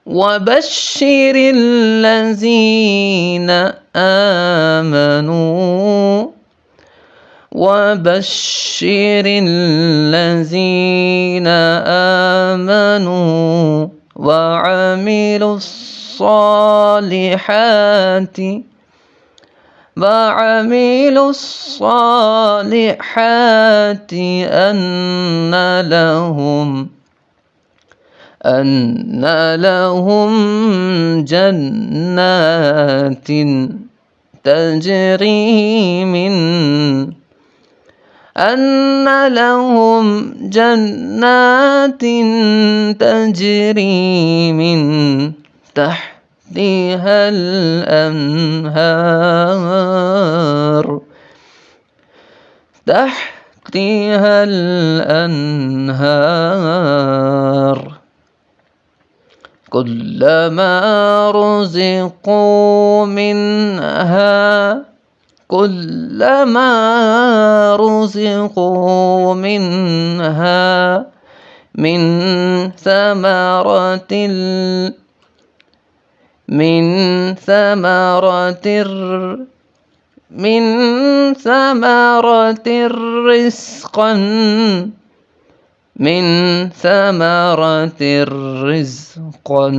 وبشر الذين آمنوا وعملوا الصالحات أن لهم جنات تجري من تحتها الأنهار كلما رزقوا منها من ثمرة رزقا